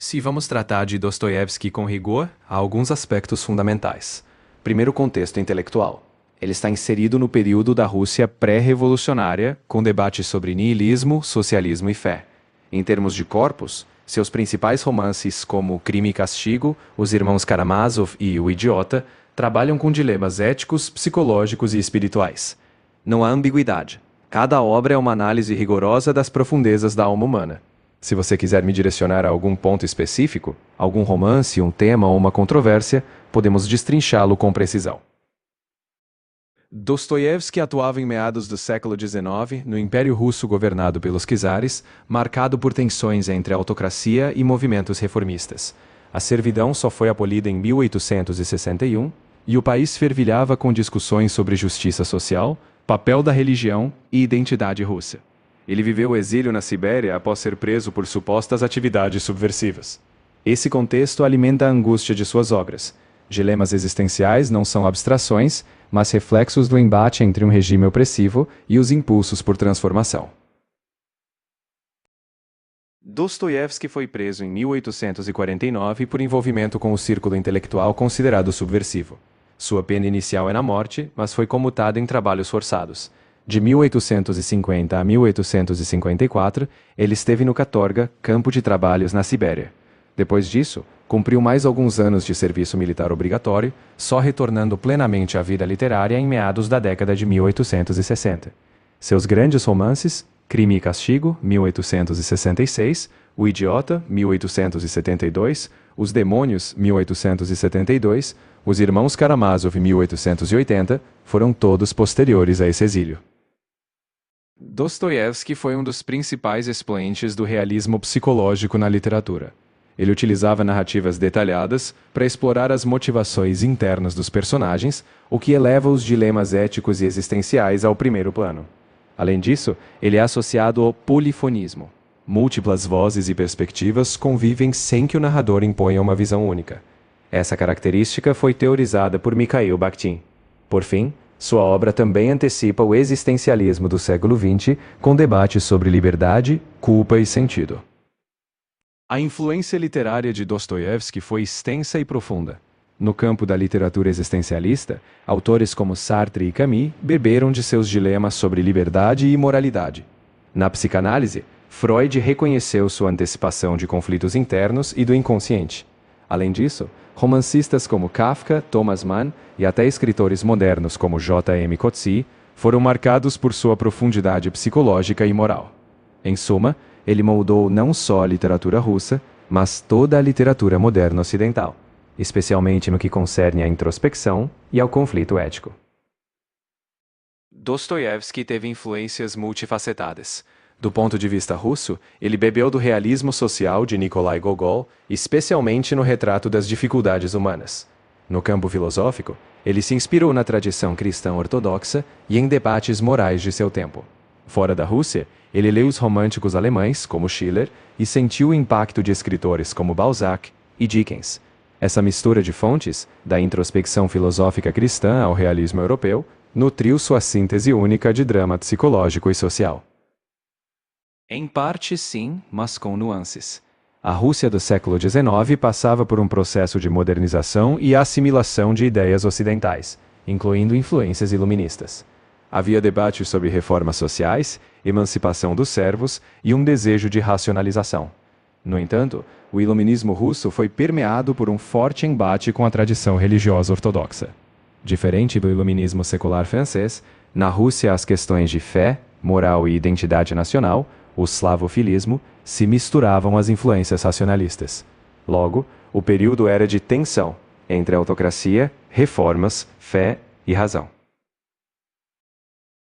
Se vamos tratar de Dostoiévski com rigor, há alguns aspectos fundamentais. Primeiro, o contexto intelectual. Ele está inserido no período da Rússia pré-revolucionária, com debates sobre niilismo, socialismo e fé. Em termos de corpus, seus principais romances, como Crime e Castigo, Os Irmãos Karamazov e O Idiota, trabalham com dilemas éticos, psicológicos e espirituais. Não há ambiguidade. Cada obra é uma análise rigorosa das profundezas da alma humana. Se você quiser me direcionar a algum ponto específico, algum romance, um tema ou uma controvérsia, podemos destrinchá-lo com precisão. Dostoiévski atuava em meados do século XIX no Império Russo governado pelos czares, marcado por tensões entre a autocracia e movimentos reformistas. A servidão só foi abolida em 1861 e o país fervilhava com discussões sobre justiça social, papel da religião e identidade russa. Ele viveu o exílio na Sibéria após ser preso por supostas atividades subversivas. Esse contexto alimenta a angústia de suas obras. Dilemas existenciais não são abstrações, mas reflexos do embate entre um regime opressivo e os impulsos por transformação. Dostoiévski foi preso em 1849 por envolvimento com o círculo intelectual considerado subversivo. Sua pena inicial é na morte, mas foi comutada em trabalhos forçados. De 1850 a 1854, ele esteve no Katorga, campo de trabalhos na Sibéria. Depois disso, cumpriu mais alguns anos de serviço militar obrigatório, só retornando plenamente à vida literária em meados da década de 1860. Seus grandes romances, Crime e Castigo, 1866, O Idiota, 1872, Os Demônios, 1872, Os Irmãos Karamazov, 1880, foram todos posteriores a esse exílio. Dostoiévski foi um dos principais expoentes do realismo psicológico na literatura. Ele utilizava narrativas detalhadas para explorar as motivações internas dos personagens, o que eleva os dilemas éticos e existenciais ao primeiro plano. Além disso, ele é associado ao polifonismo. Múltiplas vozes e perspectivas convivem sem que o narrador imponha uma visão única. Essa característica foi teorizada por Mikhail Bakhtin. Por fim, sua obra também antecipa o existencialismo do século XX, com debates sobre liberdade, culpa e sentido. A influência literária de Dostoiévski foi extensa e profunda. No campo da literatura existencialista, autores como Sartre e Camus beberam de seus dilemas sobre liberdade e moralidade. Na psicanálise, Freud reconheceu sua antecipação de conflitos internos e do inconsciente. Além disso, romancistas como Kafka, Thomas Mann e até escritores modernos como J.M. Coetzee foram marcados por sua profundidade psicológica e moral. Em suma, ele moldou não só a literatura russa, mas toda a literatura moderna ocidental, especialmente no que concerne à introspecção e ao conflito ético. Dostoiévski teve influências multifacetadas. Do ponto de vista russo, ele bebeu do realismo social de Nikolai Gogol, especialmente no retrato das dificuldades humanas. No campo filosófico, ele se inspirou na tradição cristã ortodoxa e em debates morais de seu tempo. Fora da Rússia, ele leu os românticos alemães, como Schiller, e sentiu o impacto de escritores como Balzac e Dickens. Essa mistura de fontes, da introspecção filosófica cristã ao realismo europeu, nutriu sua síntese única de drama psicológico e social. Em parte, sim, mas com nuances. A Rússia do século XIX passava por um processo de modernização e assimilação de ideias ocidentais, incluindo influências iluministas. Havia debates sobre reformas sociais, emancipação dos servos e um desejo de racionalização. No entanto, o iluminismo russo foi permeado por um forte embate com a tradição religiosa ortodoxa. Diferente do iluminismo secular francês, na Rússia as questões de fé, moral e identidade nacional, o slavofilismo, se misturavam às influências racionalistas. Logo, o período era de tensão entre autocracia, reformas, fé e razão.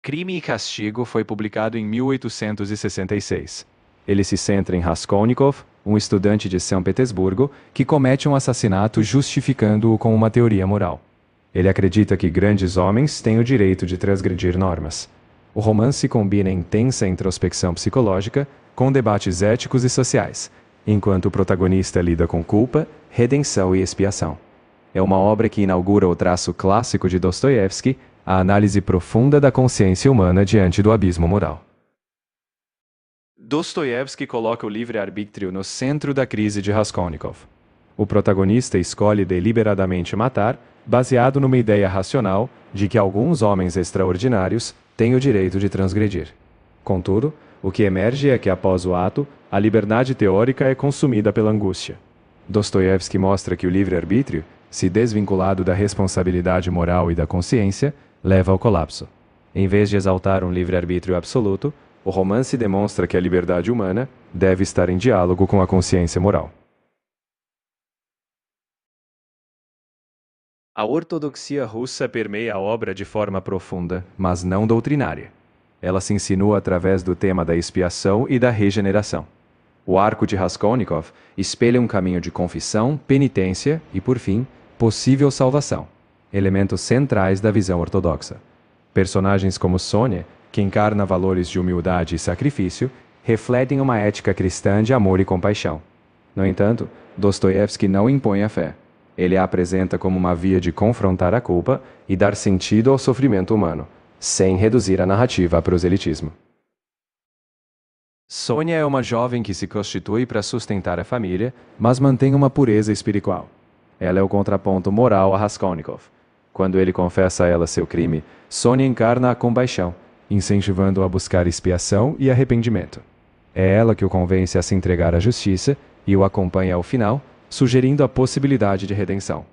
Crime e Castigo foi publicado em 1866. Ele se centra em Raskolnikov, um estudante de São Petersburgo, que comete um assassinato justificando-o com uma teoria moral. Ele acredita que grandes homens têm o direito de transgredir normas. O romance combina intensa introspecção psicológica com debates éticos e sociais, enquanto o protagonista lida com culpa, redenção e expiação. É uma obra que inaugura o traço clássico de Dostoiévski, a análise profunda da consciência humana diante do abismo moral. Dostoiévski coloca o livre-arbítrio no centro da crise de Raskolnikov. O protagonista escolhe deliberadamente matar, baseado numa ideia racional de que alguns homens extraordinários têm o direito de transgredir. Contudo, o que emerge é que após o ato, a liberdade teórica é consumida pela angústia. Dostoiévski mostra que o livre-arbítrio, se desvinculado da responsabilidade moral e da consciência, leva ao colapso. Em vez de exaltar um livre-arbítrio absoluto, o romance demonstra que a liberdade humana deve estar em diálogo com a consciência moral. A ortodoxia russa permeia a obra de forma profunda, mas não doutrinária. Ela se insinua através do tema da expiação e da regeneração. O arco de Raskolnikov espelha um caminho de confissão, penitência e, por fim, possível salvação, elementos centrais da visão ortodoxa. Personagens como Sônia, que encarna valores de humildade e sacrifício, refletem uma ética cristã de amor e compaixão. No entanto, Dostoiévski não impõe a fé. Ele a apresenta como uma via de confrontar a culpa e dar sentido ao sofrimento humano, sem reduzir a narrativa a proselitismo. Sônia é uma jovem que se constitui para sustentar a família, mas mantém uma pureza espiritual. Ela é o contraponto moral a Raskolnikov. Quando ele confessa a ela seu crime, Sônia encarna a compaixão, incentivando-o a buscar expiação e arrependimento. É ela que o convence a se entregar à justiça e o acompanha ao final, sugerindo a possibilidade de redenção.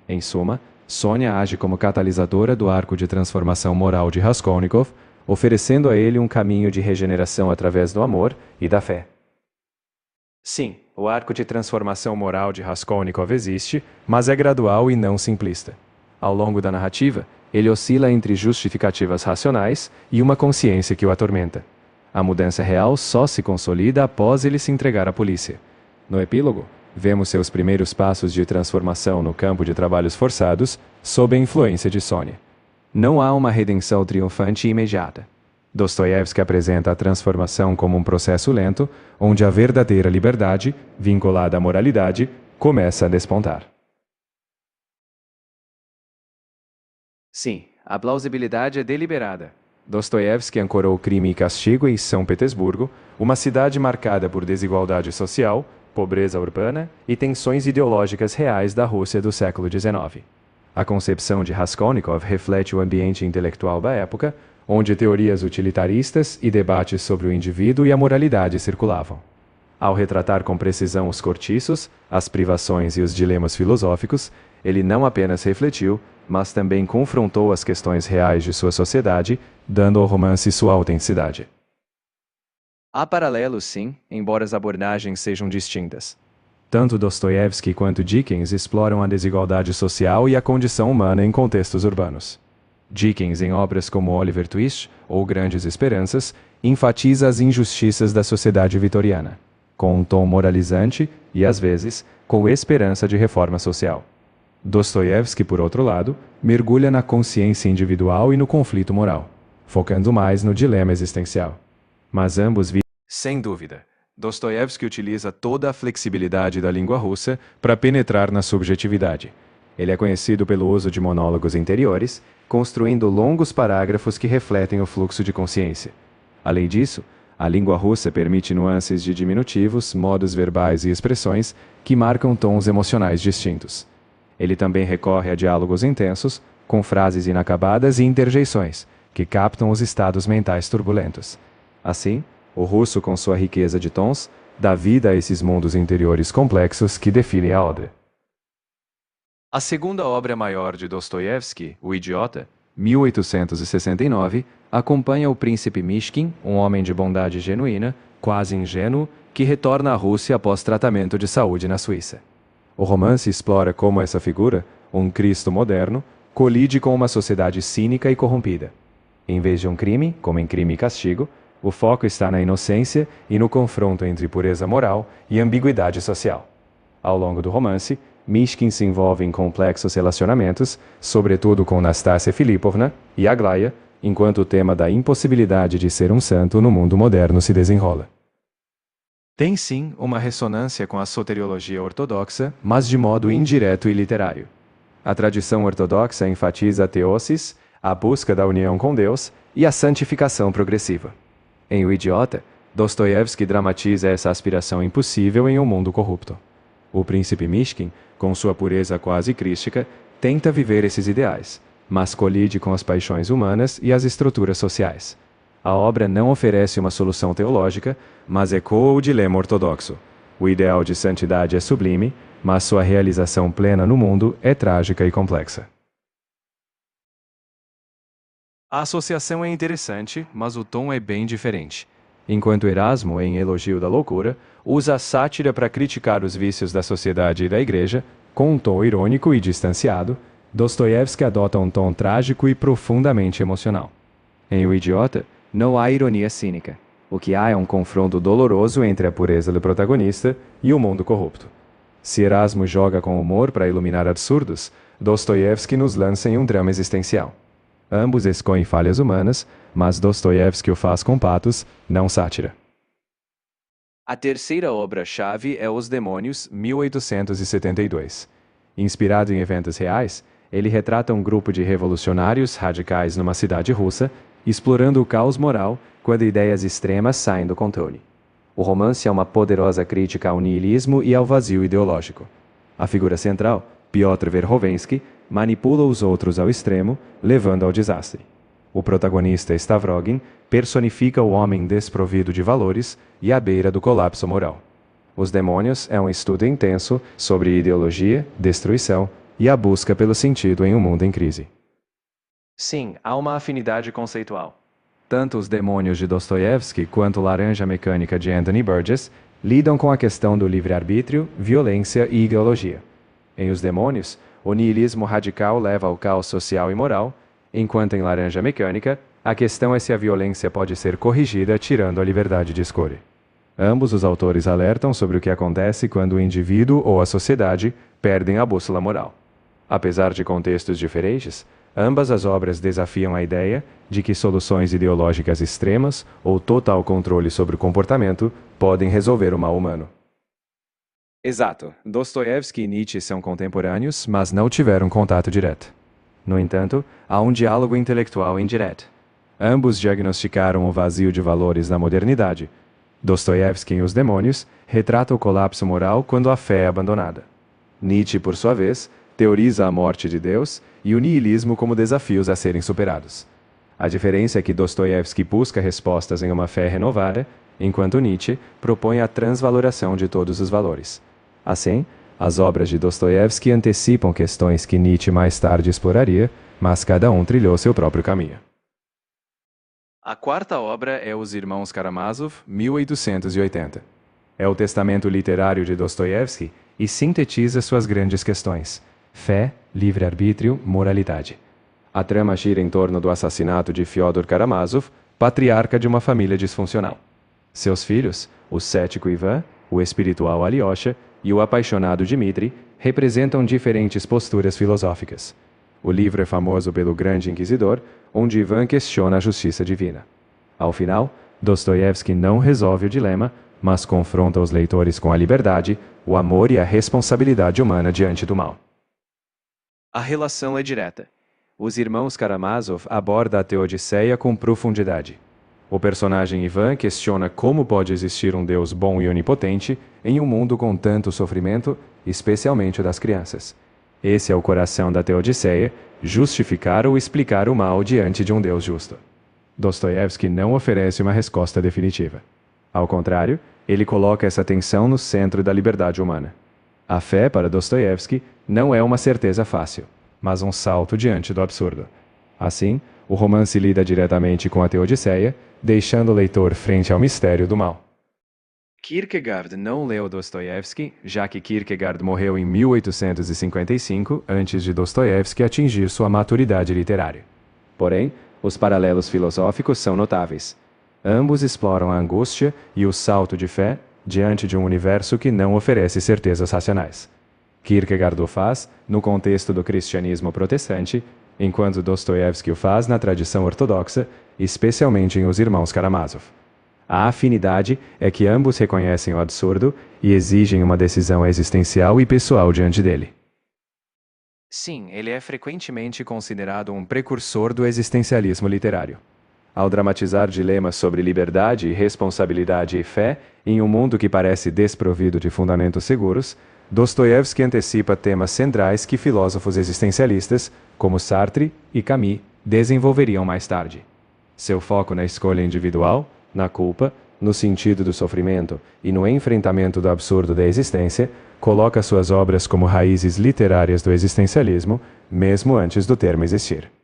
Em suma, Sônia age como catalisadora do arco de transformação moral de Raskolnikov, oferecendo a ele um caminho de regeneração através do amor e da fé. Sim, o arco de transformação moral de Raskolnikov existe, mas é gradual e não simplista. Ao longo da narrativa, ele oscila entre justificativas racionais e uma consciência que o atormenta. A mudança real só se consolida após ele se entregar à polícia. No epílogo, vemos seus primeiros passos de transformação no campo de trabalhos forçados, sob a influência de Sônia. Não há uma redenção triunfante e imediata. Dostoiévski apresenta a transformação como um processo lento, onde a verdadeira liberdade, vinculada à moralidade, começa a despontar. Sim, a plausibilidade é deliberada. Dostoiévski ancorou Crime e Castigo em São Petersburgo, uma cidade marcada por desigualdade social, pobreza urbana e tensões ideológicas reais da Rússia do século XIX. A concepção de Raskolnikov reflete o ambiente intelectual da época, onde teorias utilitaristas e debates sobre o indivíduo e a moralidade circulavam. Ao retratar com precisão os cortiços, as privações e os dilemas filosóficos, ele não apenas refletiu, mas também confrontou as questões reais de sua sociedade, dando ao romance sua autenticidade. Há paralelos, sim, embora as abordagens sejam distintas. Tanto Dostoiévski quanto Dickens exploram a desigualdade social e a condição humana em contextos urbanos. Dickens, em obras como Oliver Twist ou Grandes Esperanças, enfatiza as injustiças da sociedade vitoriana, com um tom moralizante e, às vezes, com esperança de reforma social. Dostoiévski, por outro lado, mergulha na consciência individual e no conflito moral, focando mais no dilema existencial. Mas ambos sem dúvida, Dostoiévski utiliza toda a flexibilidade da língua russa para penetrar na subjetividade. Ele é conhecido pelo uso de monólogos interiores, construindo longos parágrafos que refletem o fluxo de consciência. Além disso, a língua russa permite nuances de diminutivos, modos verbais e expressões que marcam tons emocionais distintos. Ele também recorre a diálogos intensos, com frases inacabadas e interjeições, que captam os estados mentais turbulentos. Assim, o russo, com sua riqueza de tons, dá vida a esses mundos interiores complexos que definem a obra. A segunda obra maior de Dostoiévski, O Idiota, 1869, acompanha o príncipe Mishkin, um homem de bondade genuína, quase ingênuo, que retorna à Rússia após tratamento de saúde na Suíça. O romance explora como essa figura, um Cristo moderno, colide com uma sociedade cínica e corrompida. Em vez de um crime, como em Crime e Castigo, o foco está na inocência e no confronto entre pureza moral e ambiguidade social. Ao longo do romance, Mishkin se envolve em complexos relacionamentos, sobretudo com Nastassia Filipovna e Aglaya, enquanto o tema da impossibilidade de ser um santo no mundo moderno se desenrola. Tem sim uma ressonância com a soteriologia ortodoxa, mas de modo indireto e literário. A tradição ortodoxa enfatiza a teosis, a busca da união com Deus e a santificação progressiva. Em O Idiota, Dostoiévski dramatiza essa aspiração impossível em um mundo corrupto. O príncipe Mishkin, com sua pureza quase crística, tenta viver esses ideais, mas colide com as paixões humanas e as estruturas sociais. A obra não oferece uma solução teológica, mas ecoa o dilema ortodoxo. O ideal de santidade é sublime, mas sua realização plena no mundo é trágica e complexa. A associação é interessante, mas o tom é bem diferente. Enquanto Erasmo, em Elogio da Loucura, usa a sátira para criticar os vícios da sociedade e da igreja, com um tom irônico e distanciado, Dostoiévski adota um tom trágico e profundamente emocional. Em O Idiota, não há ironia cínica. O que há é um confronto doloroso entre a pureza do protagonista e o mundo corrupto. Se Erasmo joga com humor para iluminar absurdos, Dostoiévski nos lança em um drama existencial. Ambos escoem falhas humanas, mas Dostoiévski o faz com patos, não sátira. A terceira obra-chave é Os Demônios, 1872. Inspirado em eventos reais, ele retrata um grupo de revolucionários radicais numa cidade russa, explorando o caos moral quando ideias extremas saem do controle. O romance é uma poderosa crítica ao niilismo e ao vazio ideológico. A figura central, Piotr Verhovensky, manipula os outros ao extremo, levando ao desastre. O protagonista Stavrogin personifica o homem desprovido de valores e à beira do colapso moral. Os Demônios é um estudo intenso sobre ideologia, destruição e a busca pelo sentido em um mundo em crise. Sim, há uma afinidade conceitual. Tanto Os Demônios de Dostoiévski quanto Laranja Mecânica de Anthony Burgess lidam com a questão do livre-arbítrio, violência e ideologia. Em Os Demônios, o niilismo radical leva ao caos social e moral, enquanto em Laranja Mecânica, a questão é se a violência pode ser corrigida tirando a liberdade de escolha. Ambos os autores alertam sobre o que acontece quando o indivíduo ou a sociedade perdem a bússola moral. Apesar de contextos diferentes, ambas as obras desafiam a ideia de que soluções ideológicas extremas ou total controle sobre o comportamento podem resolver o mal humano. Exato. Dostoiévski e Nietzsche são contemporâneos, mas não tiveram contato direto. No entanto, há um diálogo intelectual indireto. Ambos diagnosticaram o vazio de valores na modernidade. Dostoiévski em Os Demônios retrata o colapso moral quando a fé é abandonada. Nietzsche, por sua vez, teoriza a morte de Deus e o niilismo como desafios a serem superados. A diferença é que Dostoiévski busca respostas em uma fé renovada, enquanto Nietzsche propõe a transvaloração de todos os valores. Assim, as obras de Dostoiévski antecipam questões que Nietzsche mais tarde exploraria, mas cada um trilhou seu próprio caminho. A quarta obra é Os Irmãos Karamazov, 1880. É o testamento literário de Dostoiévski e sintetiza suas grandes questões: fé, livre-arbítrio, moralidade. A trama gira em torno do assassinato de Fyodor Karamazov, patriarca de uma família disfuncional. Seus filhos, o cético Ivan, o espiritual Alyosha e o apaixonado Dmitri, representam diferentes posturas filosóficas. O livro é famoso pelo Grande Inquisidor, onde Ivan questiona a justiça divina. Ao final, Dostoiévski não resolve o dilema, mas confronta os leitores com a liberdade, o amor e a responsabilidade humana diante do mal. A relação é direta. Os irmãos Karamazov abordam a Teodiceia com profundidade. O personagem Ivan questiona como pode existir um Deus bom e onipotente em um mundo com tanto sofrimento, especialmente o das crianças. Esse é o coração da Teodiceia, justificar ou explicar o mal diante de um Deus justo. Dostoiévski não oferece uma resposta definitiva. Ao contrário, ele coloca essa tensão no centro da liberdade humana. A fé, para Dostoiévski, não é uma certeza fácil, mas um salto diante do absurdo. Assim, o romance lida diretamente com a Teodiceia, deixando o leitor frente ao mistério do mal. Kierkegaard não leu Dostoiévski, já que Kierkegaard morreu em 1855, antes de Dostoiévski atingir sua maturidade literária. Porém, os paralelos filosóficos são notáveis. Ambos exploram a angústia e o salto de fé diante de um universo que não oferece certezas racionais. Kierkegaard o faz no contexto do cristianismo protestante, enquanto Dostoiévski o faz na tradição ortodoxa, especialmente em Os Irmãos Karamazov. A afinidade é que ambos reconhecem o absurdo e exigem uma decisão existencial e pessoal diante dele. Sim, ele é frequentemente considerado um precursor do existencialismo literário. Ao dramatizar dilemas sobre liberdade, responsabilidade e fé, em um mundo que parece desprovido de fundamentos seguros, Dostoiévski antecipa temas centrais que filósofos existencialistas, como Sartre e Camus, desenvolveriam mais tarde. Seu foco na escolha individual, na culpa, no sentido do sofrimento e no enfrentamento do absurdo da existência, coloca suas obras como raízes literárias do existencialismo, mesmo antes do termo existir.